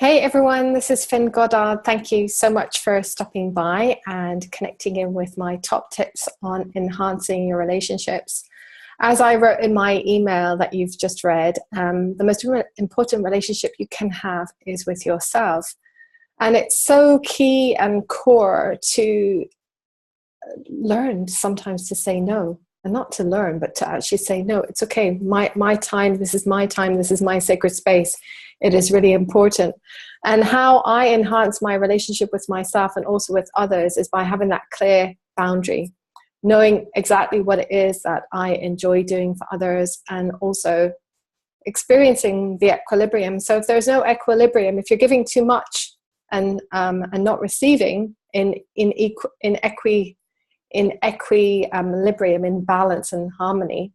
Hey everyone, this is Finn Goddard. Thank you so much for stopping by and connecting in with my top tips on enhancing your relationships. As I wrote in my email that you've just read, the most important relationship you can have is with yourself. And it's so key and core to learn sometimes to say no. And not to learn, but to actually say, no, it's okay. My time, this is my time, this is my sacred space. It is really important. And how I enhance my relationship with myself and also with others is by having that clear boundary, knowing exactly what it is that I enjoy doing for others, and also experiencing the equilibrium. So if there's no equilibrium, if you're giving too much and not receiving in equilibrium, in balance and harmony,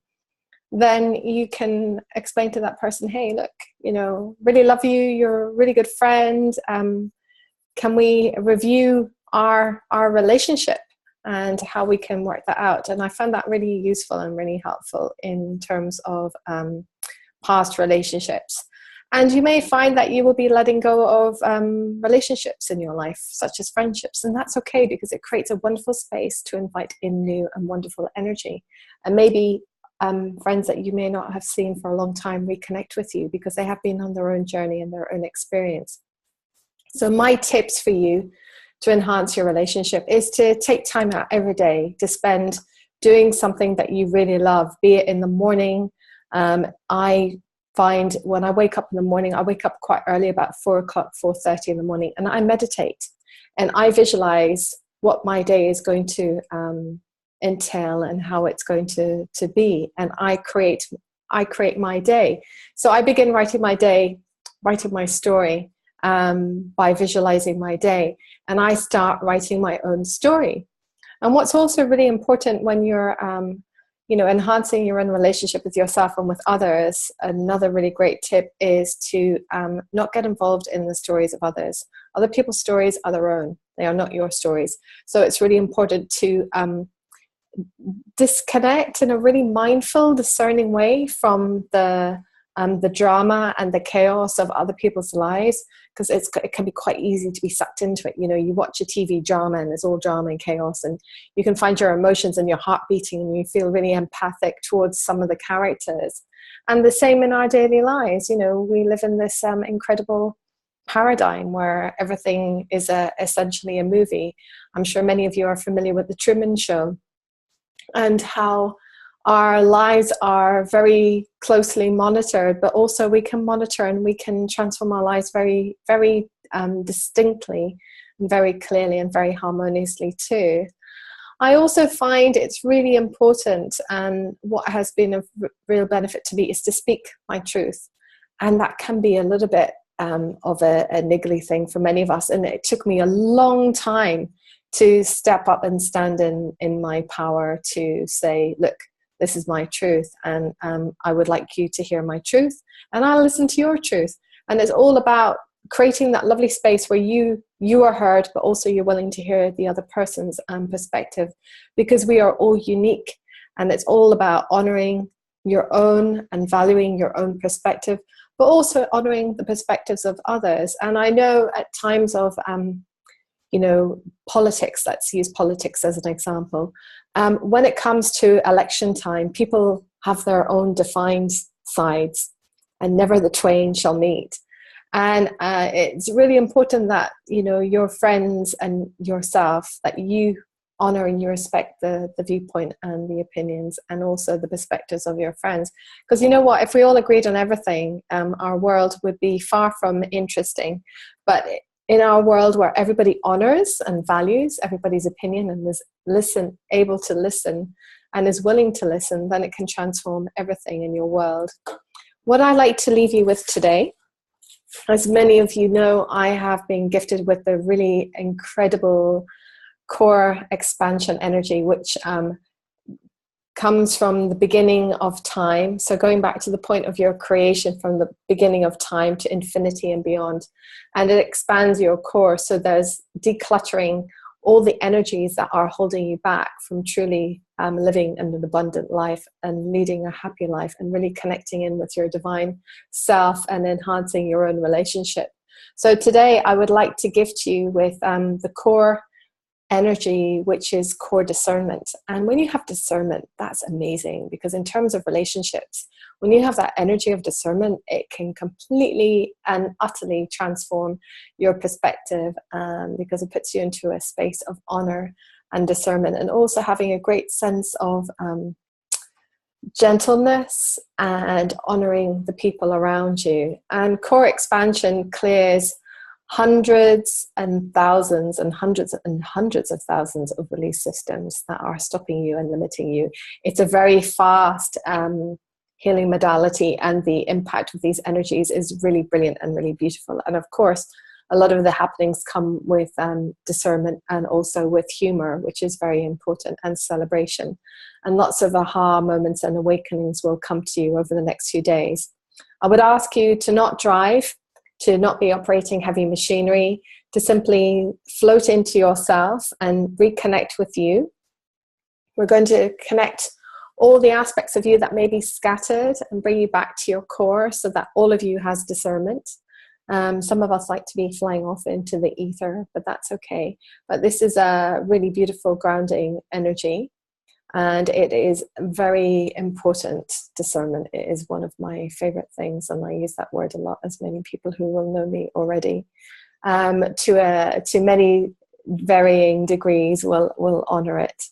then you can explain to that person, hey, look, really love you, you're a really good friend. Can we review our relationship and how we can work that out? And I found that really useful and really helpful in terms of past relationships. And you may find that you will be letting go of relationships in your life, such as friendships. And that's okay, because it creates a wonderful space to invite in new and wonderful energy. And maybe friends that you may not have seen for a long time reconnect with you because they have been on their own journey and their own experience. So my tips for you to enhance your relationship is to take time out every day to spend doing something that you really love, be it in the morning. I find when I wake up in the morning, I wake up quite early, about 4 o'clock, 4:30 in the morning, and I meditate and I visualize what my day is going to entail and how it's going to be. And I create my day. So I begin writing my day, writing my story by visualizing my day. And I start writing my own story. And what's also really important when you're enhancing your own relationship with yourself and with others, another really great tip is to not get involved in the stories of others. Other people's stories are their own. They are not your stories. So it's really important to disconnect in a really mindful, discerning way from the drama and the chaos of other people's lives, because it can be quite easy to be sucked into it. You watch a TV drama and it's all drama and chaos, and you can find your emotions and your heart beating and you feel really empathic towards some of the characters. And the same in our daily lives. We live in this incredible paradigm where everything is essentially a movie. I'm sure many of you are familiar with The Truman Show, and how our lives are very closely monitored, but also we can monitor and we can transform our lives very, very distinctly and very clearly and very harmoniously too. I also find it's really important, and what has been a real benefit to me is to speak my truth. And that can be a little bit of a niggly thing for many of us. And it took me a long time to step up and stand in my power to say, look, this is my truth, and I would like you to hear my truth, and I'll listen to your truth. And it's all about creating that lovely space where you are heard, but also you're willing to hear the other person's perspective, because we are all unique. And it's all about honoring your own and valuing your own perspective, but also honoring the perspectives of others. And I know at times of politics, let's use politics as an example. When it comes to election time, people have their own defined sides, and never the twain shall meet. And it's really important that, your friends and yourself, that you honor and you respect the viewpoint and the opinions and also the perspectives of your friends. Because you know what, if we all agreed on everything, our world would be far from interesting. But in our world where everybody honors and values everybody's opinion and is able to listen and is willing to listen, then it can transform everything in your world. What I like to leave you with today, as many of you know, I have been gifted with the really incredible core expansion energy, which comes from the beginning of time. So going back to the point of your creation, from the beginning of time to infinity and beyond. And it expands your core. So there's decluttering all the energies that are holding you back from truly living an abundant life and leading a happy life, and really connecting in with your divine self and enhancing your own relationship. So today I would like to gift you with the core energy, which is core discernment. And when you have discernment, that's amazing, because in terms of relationships, when you have that energy of discernment, it can completely and utterly transform your perspective, because it puts you into a space of honor and discernment, and also having a great sense of gentleness and honoring the people around you. And core expansion clears hundreds and thousands and hundreds of thousands of belief systems that are stopping you and limiting you. It's a very fast healing modality, and the impact of these energies is really brilliant and really beautiful. And of course, a lot of the happenings come with discernment, and also with humor, which is very important, and celebration. And lots of aha moments and awakenings will come to you over the next few days. I would ask you to not drive, to not be operating heavy machinery, to simply float into yourself and reconnect with you. We're going to connect all the aspects of you that may be scattered and bring you back to your core, so that all of you has discernment. Some of us like to be flying off into the ether, but that's okay. But this is a really beautiful grounding energy, and it is very important. Discernment is one of my favorite things, and I use that word a lot, as many people who will know me already, to many varying degrees will honor it.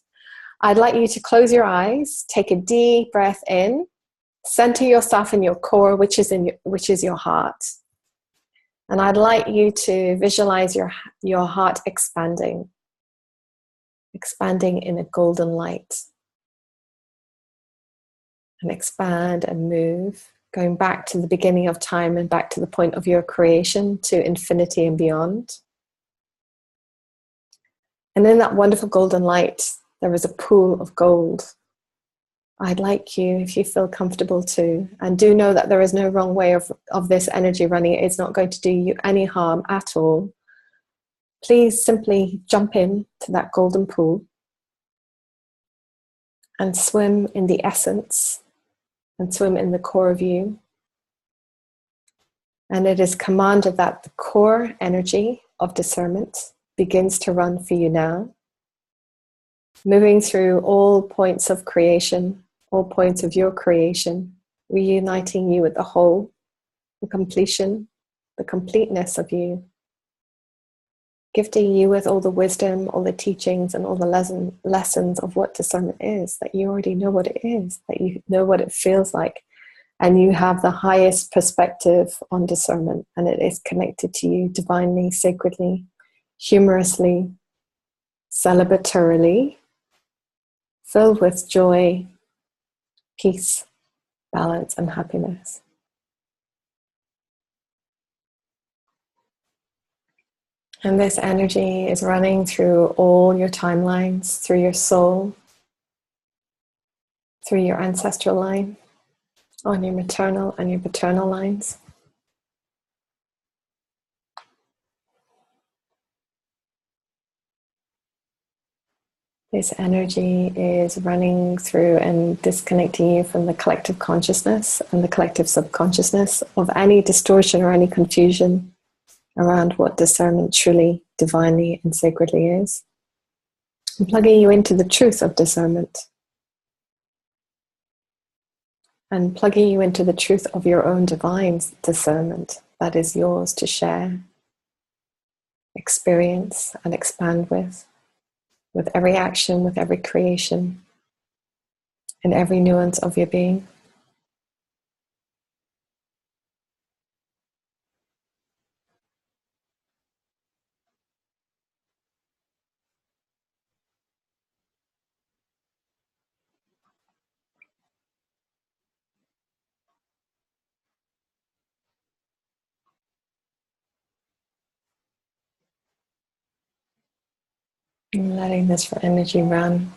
I'd like you to close your eyes, take a deep breath in, center yourself in your core, which is your heart. And I'd like you to visualize your heart expanding in a golden light. And expand and move, going back to the beginning of time and back to the point of your creation, to infinity and beyond. And in that wonderful golden light, there is a pool of gold. I'd like you, if you feel comfortable to, and do know that there is no wrong way of this energy running. It's not going to do you any harm at all. Please simply jump in to that golden pool and swim in the essence, and swim in the core of you. And it is commanded that the core energy of discernment begins to run for you now, moving through all points of creation, all points of your creation, reuniting you with the whole, the completion, the completeness of you, gifting you with all the wisdom, all the teachings, and all the lessons of what discernment is, that you already know what it is, that you know what it feels like, and you have the highest perspective on discernment, and it is connected to you divinely, sacredly, humorously, celebratorily, filled with joy, peace, balance, and happiness. And this energy is running through all your timelines, through your soul, through your ancestral line, on your maternal and your paternal lines. This energy is running through and disconnecting you from the collective consciousness and the collective subconsciousness of any distortion or any confusion around what discernment truly, divinely, and sacredly is. And plugging you into the truth of discernment. And plugging you into the truth of your own divine discernment that is yours to share, experience, and expand with every action, with every creation, in every nuance of your being. And letting this energy run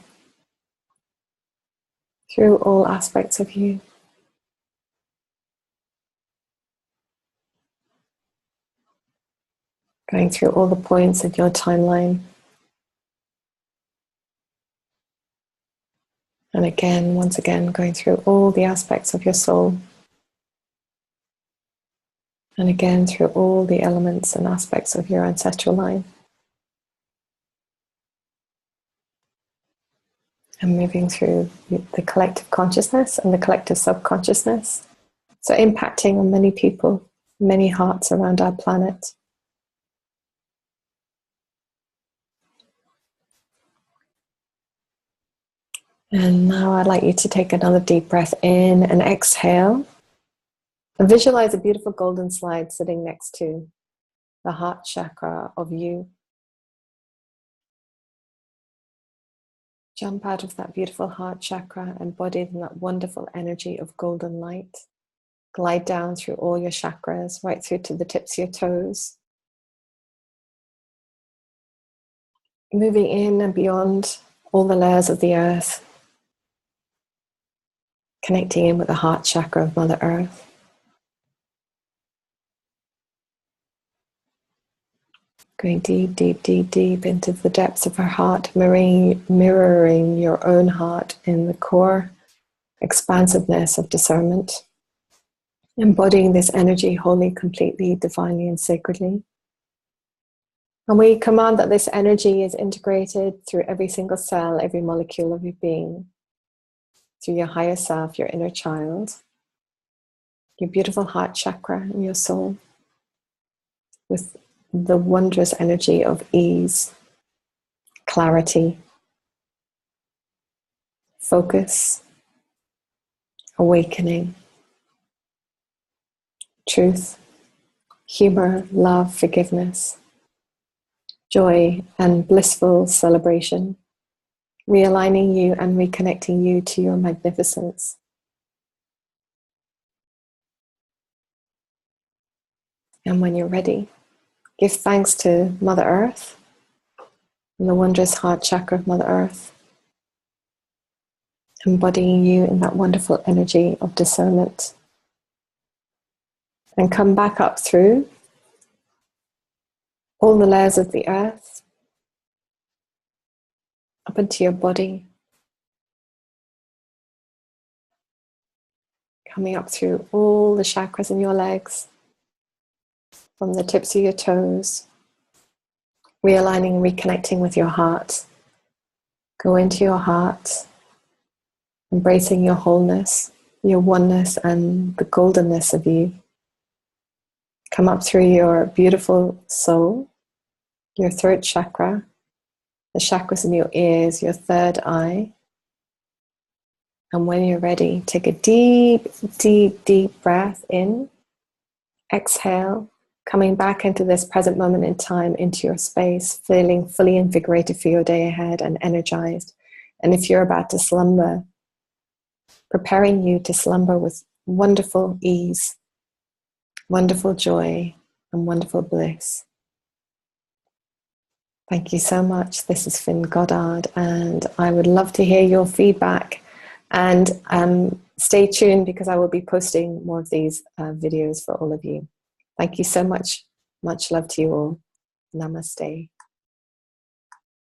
through all aspects of you. Going through all the points of your timeline. And again, once again, going through all the aspects of your soul. And again, through all the elements and aspects of your ancestral line. And moving through the collective consciousness and the collective subconsciousness. So impacting on many people, many hearts around our planet. And now I'd like you to take another deep breath in and exhale. And visualize a beautiful golden slide sitting next to the heart chakra of you. Jump out of that beautiful heart chakra, embodied in that wonderful energy of golden light. Glide down through all your chakras, right through to the tips of your toes. Moving in and beyond all the layers of the earth. Connecting in with the heart chakra of Mother Earth. Going deep, deep, deep, deep into the depths of her heart, mirroring your own heart in the core expansiveness of discernment. Embodying this energy wholly, completely, divinely, and sacredly. And we command that this energy is integrated through every single cell, every molecule of your being, through your higher self, your inner child, your beautiful heart chakra and your soul, with the wondrous energy of ease, clarity, focus, awakening, truth, humor, love, forgiveness, joy, and blissful celebration, realigning you and reconnecting you to your magnificence. And when you're ready, give thanks to Mother Earth and the wondrous heart chakra of Mother Earth, embodying you in that wonderful energy of discernment. And come back up through all the layers of the earth, up into your body, coming up through all the chakras in your legs, from the tips of your toes, realigning and reconnecting with your heart. Go into your heart, embracing your wholeness, your oneness, and the goldenness of you. Come up through your beautiful soul, your throat chakra, the chakras in your ears, your third eye. And when you're ready, take a deep, deep, deep breath in. Exhale, coming back into this present moment in time, into your space, feeling fully invigorated for your day ahead and energized. And if you're about to slumber, preparing you to slumber with wonderful ease, wonderful joy, and wonderful bliss. Thank you so much. This is Finn Goddard, and I would love to hear your feedback. And stay tuned, because I will be posting more of these videos for all of you. Thank you so much. Much love to you all. Namaste.